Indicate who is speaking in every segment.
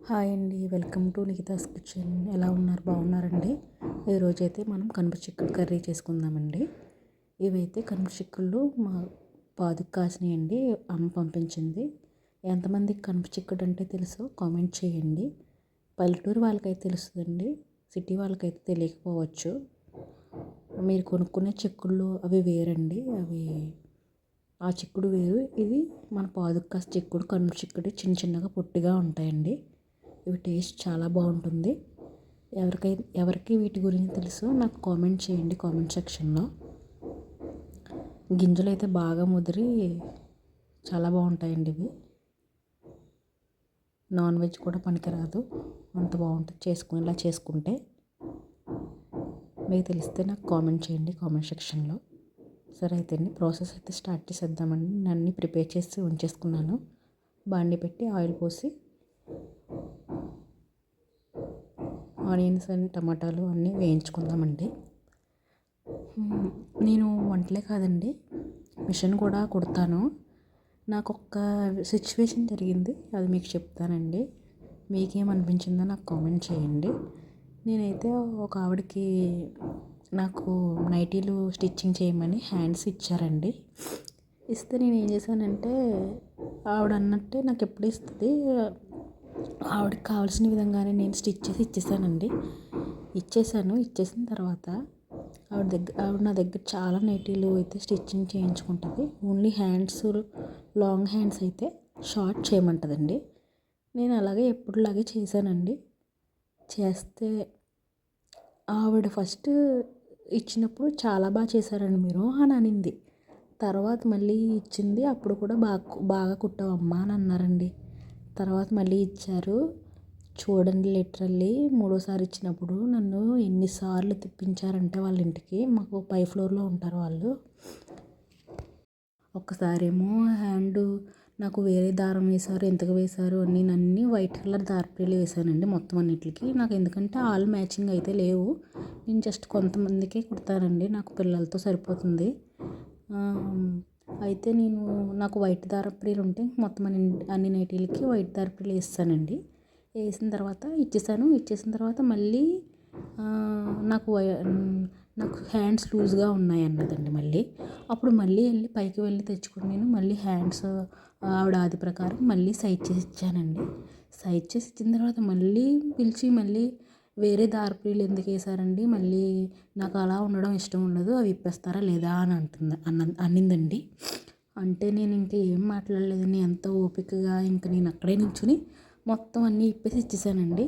Speaker 1: Hi అండి, welcome to నిఖితాస్ kitchen. ఎలా ఉన్నారు? బాగున్నారండి? ఈరోజైతే మనం కనుప చిక్కుడు కర్రీ చేసుకుందామండి. ఇవైతే కనుప చిక్కుళ్ళు మా పాదుకు కాసినాయండి, అమ్మ పంపించింది. ఎంతమందికి కనుప చిక్కుడు అంటే తెలుసో కామెంట్ చేయండి. పల్లెటూరు వాళ్ళకైతే తెలుస్తుందండి, సిటీ వాళ్ళకైతే తెలియకపోవచ్చు. మీరు కొనుక్కునే చిక్కుళ్ళు అవి వేరండి, ఆ చిక్కుడు వేరు, ఇది మన పాదుకు కాసే చిక్కుడు. కనుప చిక్కుడు చిన్న చిన్నగా పొట్టిగా ఉంటాయండి. ఇవి టేస్ట్ చాలా బాగుంటుంది. ఎవరికి వీటి గురించి తెలుసు నాకు కామెంట్ చేయండి కామెంట్ సెక్షన్లో. గింజలు అయితే బాగా ముదిరి చాలా బాగుంటాయండి ఇవి. నాన్ వెజ్ కూడా పనికిరాదు, అంత బాగుంటుంది ఇలా చేసుకుంటే. మీకు తెలిస్తే నాకు కామెంట్ చేయండి కామెంట్ సెక్షన్లో. సరే అయితే అండి, ప్రాసెస్ అయితే స్టార్ట్ చేసేద్దామండి. నేను అన్నీ ప్రిపేర్ చేసి ఉంచేసుకున్నాను. బాండి పెట్టి ఆయిల్ పోసి ఆనియన్స్ అండ్ టమాటాలు అన్నీ వేయించుకుందామండి. నేను వంటలే కాదండి, మిషన్ కూడా కుడతాను. నాకు ఒక సిచ్యువేషన్ జరిగింది, అది మీకు చెప్తానండి. మీకేమనిపించిందో నాకు కామెంట్ చేయండి. నేనైతే ఒక ఆవిడకి నాకు నైటీలు స్టిచ్చింగ్ చేయమని హ్యాండ్స్ ఇచ్చారండి. ఇస్తే నేను ఏం చేశానంటే, ఆవిడ అన్నట్టే నాకు ఎప్పుడు ఇస్తుంది, ఆవిడకి కావాల్సిన విధంగానే నేను స్టిచ్ చేసి ఇచ్చేసానండి. ఇచ్చేసిన తర్వాత ఆవిడ నా దగ్గర చాలా నైటీలు అయితే స్టిచ్చింగ్ చేయించుకుంటుంది. ఓన్లీ హ్యాండ్స్, లాంగ్ హ్యాండ్స్ అయితే షార్ట్ చేయమంటుందండి. నేను అలాగే ఎప్పుడులాగే చేశానండి. చేస్తే ఆవిడ ఫస్ట్ ఇచ్చినప్పుడు చాలా బాగా చేశారండి మీరు అని అనింది. తర్వాత మళ్ళీ ఇచ్చింది, అప్పుడు కూడా బాగా కుట్టావమ్మా అని అన్నారండి. తర్వాత మళ్ళీ ఇచ్చారు. చూడండి, లిటరల్లీ మూడోసారి ఇచ్చినప్పుడు నన్ను ఎన్నిసార్లు తిప్పించారంటే వాళ్ళ ఇంటికి. మాకు పై ఫ్లోర్లో ఉంటారు వాళ్ళు. ఒక్కసారేమో హ్యాండ్ నాకు వేరే దారం వేశారు, ఎంతకు వేశారు అని నన్ను వైట్ కలర్ దారపురీలు వేశానండి మొత్తం అన్నిటికి. నాకు ఎందుకంటే ఆల్ మ్యాచింగ్ అయితే లేవు, నేను జస్ట్ కొంతమందికే కుడతానండి, నాకు పిల్లలతో సరిపోతుంది. అయితే నాకు వైట్ దారపురీలు ఉంటే మొత్తం అన్ని నైటీలకి వైట్ దారపురీలు వేస్తానండి. వేసిన తర్వాత ఇచ్చేసిన తర్వాత మళ్ళీ నాకు హ్యాండ్స్ లూజ్గా ఉన్నాయి అన్నదండి. అప్పుడు మళ్ళీ పైకి వెళ్ళి తెచ్చుకుని నేను మళ్ళీ హ్యాండ్స్ ఆవిడ ఆది ప్రకారం మళ్ళీ సైజ్ చేసి ఇచ్చానండి. సైజ్ చేసి ఇచ్చిన తర్వాత మళ్ళీ పిలిచి మళ్ళీ వేరే దారపురీలు ఎందుకు వేశారండి, మళ్ళీ నాకు అలా ఉండడం ఇష్టం ఉండదు, అవి ఇప్పేస్తారా లేదా అని అనిందండి. అంటే నేను ఇంకా ఏం మాట్లాడలేదు, నేను ఎంతో ఓపికగా ఇంకా నేను అక్కడే నిల్చుని మొత్తం అన్నీ ఇప్పేసి ఇచ్చేసానండి.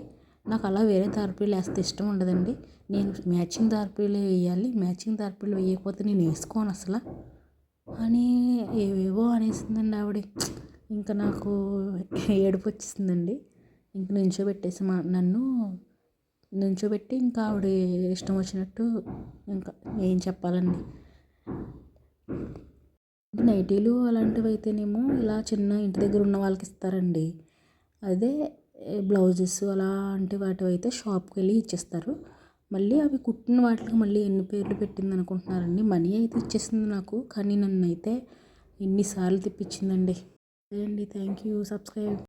Speaker 1: నాకు అలా వేరే దారపురీలు వేస్తే ఇష్టం ఉండదండి, నేను మ్యాచింగ్ దారపురీలే వేయాలి, మ్యాచింగ్ దారపురీలు వేయకపోతే నేను వేసుకోను అసలు అని ఏవేవో అనేసిందండి ఆవిడ. ఇంకా నాకు ఏడుపు వచ్చేసిందండి. ఇంక నన్ను నుంచోబెట్టి ఇంకా ఆవిడ ఇష్టం వచ్చినట్టు ఇంకా ఏం చెప్పాలండి. నైటీలు అలాంటివి అయితేనేమో ఇలా చిన్న ఇంటి దగ్గర ఉన్న వాళ్ళకి ఇస్తారండి. అదే బ్లౌజెస్ అలాంటి వాటి అయితే షాప్కి వెళ్ళి ఇచ్చేస్తారు. మళ్ళీ అవి కుట్టిన వాటికి మళ్ళీ ఎన్ని పేర్లు పెట్టింది అనుకుంటున్నారండి. మనీ అయితే ఇచ్చేసింది నాకు, కానీ నన్ను అయితే ఎన్నిసార్లు తిప్పించిందండి. అదే అండి, థ్యాంక్ యూ. సబ్స్క్రైబ్.